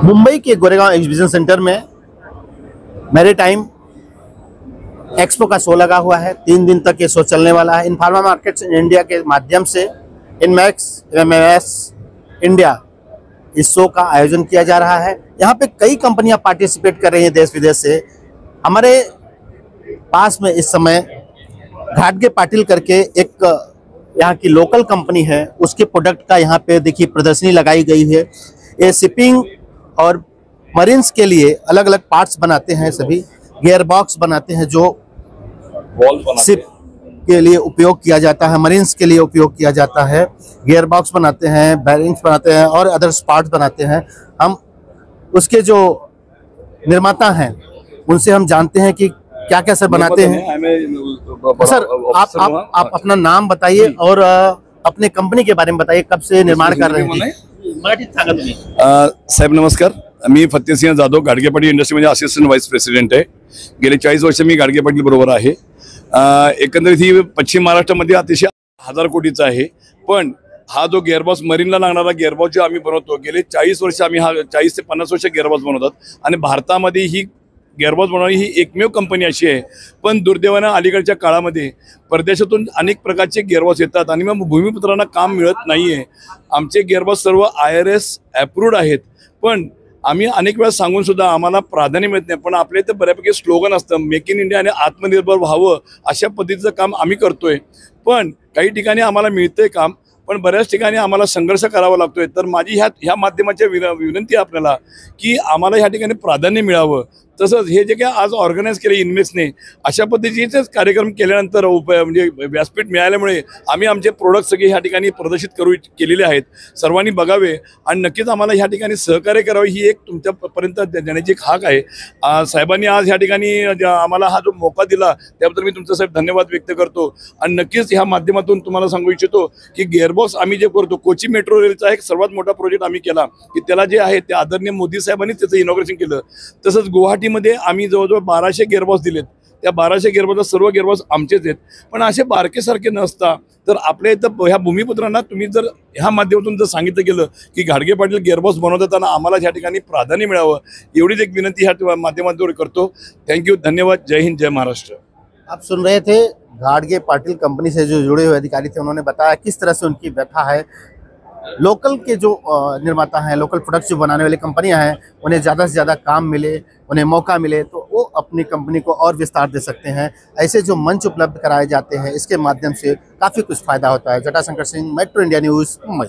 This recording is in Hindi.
मुंबई के गोरेगांव एग्जीबिशन सेंटर में मैरीटाइम एक्सपो का शो लगा हुआ है। 3 दिन तक ये शो चलने वाला है। इनफार्मा मार्केट्स इन इंडिया के माध्यम से इनमैक्स एमएमएस इंडिया इस शो का आयोजन किया जा रहा है। यहाँ पे कई कंपनियां पार्टिसिपेट कर रही हैं देश विदेश से। हमारे पास में इस समय घाटगे पाटिल करके एक यहाँ की लोकल कंपनी है, उसके प्रोडक्ट का यहाँ पे देखिए प्रदर्शनी लगाई गई है। ये शिपिंग और मरीन्स के लिए अलग अलग पार्ट्स बनाते हैं, सभी गियर बॉक्स बनाते हैं जो शिप के लिए उपयोग किया जाता है, मरीन्स के लिए उपयोग किया जाता है। गियर बॉक्स बनाते हैं, बैरिंग्स बनाते हैं और अदर्स पार्ट्स बनाते हैं। हम उसके जो निर्माता हैं उनसे हम जानते हैं कि क्या क्या सर बनाते हैं। सर आप अपना नाम बताइए और अपने कंपनी के बारे में बताइए, कब से निर्माण कर रहे हैं। साहेब नमस्कार, मी फतेहसिंह जाधव घाटगे पाटील इंडस्ट्रीमध्ये असिस्टंट व्हाईस प्रेसिडेंट आहे। गेले 40 वर्ष मी घाटगे पाटील बरोबर आहे। एकंदरीत ही पश्चिम महाराष्ट्रामध्ये अतिशय 1000 कोटीचा आहे, पण हा जो गिअरबॉक्स मरीनला लागणारा गिअरबॉक्स जो आम्ही बनवतो, गेले 40 वर्ष आम्ही हा 40 ते 50 वर्ष गिअरबॉक्स बनवतात आणि भारतामध्ये ही गिअरबॉक्स बनवणारी ही एकमेव कंपनी अशी आहे। पण दुर्दैवानं अलीकडच्या काळामध्ये परदेशातून अनेक प्रकारचे गिअरबॉक्स येतात आणि मग भूमिपुत्रांना काम मिळत नाहीये। आमचे गिअरबॉक्स सर्व IRS अप्रूव्ड आहेत, पण आम्ही अनेक वेळा सांगून सुद्धा आम्हाला प्राधान्य मिळत नाही। पण आपल्या इथे बऱ्यापैकी स्लोगन असतं मेक इन इंडिया आणि आत्मनिर्भर व्हावं, अशा पद्धतीचं काम आम्ही करतोय। पण काही ठिकाणी आम्हाला मिळतंय काम, पण बऱ्याच ठिकाणी आम्हाला संघर्ष करावा लागतोय। तर माझी ह्या माध्यमाच्या विनंती आपल्याला की आम्हाला ह्या ठिकाणी प्राधान्य मिळावं। तसंच हे जे काही आज ऑर्गनाइज केले इनमेक्सने, अशा पद्धतीचेच कार्यक्रम केल्यानंतर म्हणजे व्यासपीठ मिळाल्यामुळे आम्ही आमचे प्रोडक्ट सगळे ह्या ठिकाणी प्रदर्शित केलेले आहेत। सर्वांनी बघावे आणि नक्कीच आम्हाला ह्या ठिकाणी सहकार्य करावे, ही एक तुमच्यापर्यंत देण्याची एक हाक आहे। साहेबांनी आज ह्या ठिकाणी आम्हाला हा जो मौका दिला त्याबद्दल मी तुमचा साहेब धन्यवाद व्यक्त करतो। आणि नक्कीच ह्या माध्यमातून तुम्हाला सांगू इच्छितो की गिअरबॉक्स आम्ही जे करतो, कोची मेट्रो रेलचा एक सर्वात मोठा प्रोजेक्ट आम्ही केला की त्याला जे आहे ते आदरणीय मोदी साहेबांनी त्याचं इनॉग्रेशन केलं। तसंच गुवाहाटीमध्ये आम्ही जवळजवळ 1200 गिअरबॉक्स दिलेत। त्या 1200 गिअरबॉक्स सर्व गिअरबॉक्स आमचेच आहेत, पण असे बारकेसारखे नसता तर आपल्या इथं ह्या भूमिपुत्रांना तुम्ही जर ह्या माध्यमातून जर सांगितलं गेलं की घाटगे पाटील गिअरबॉक्स बनवताना आम्हाला ह्या ठिकाणी प्राधान्य मिळावं, एवढीच एक विनंती ह्या माध्यमातून करतो। थँक्यू, धन्यवाद, जय हिंद, जय महाराष्ट्र। आप सुन रहे थे घाटगे पाटिल कंपनी से जो जुड़े हुए अधिकारी थे, उन्होंने बताया किस तरह से उनकी व्यथा है। लोकल के जो निर्माता हैं, लोकल प्रोडक्ट्स जो बनाने वाली कंपनियां हैं, उन्हें ज़्यादा से ज़्यादा काम मिले, उन्हें मौका मिले तो वो अपनी कंपनी को और विस्तार दे सकते हैं। ऐसे जो मंच उपलब्ध कराए जाते हैं, इसके माध्यम से काफ़ी कुछ फ़ायदा होता है। Jatashankar Singh, metro India news, Mumbai.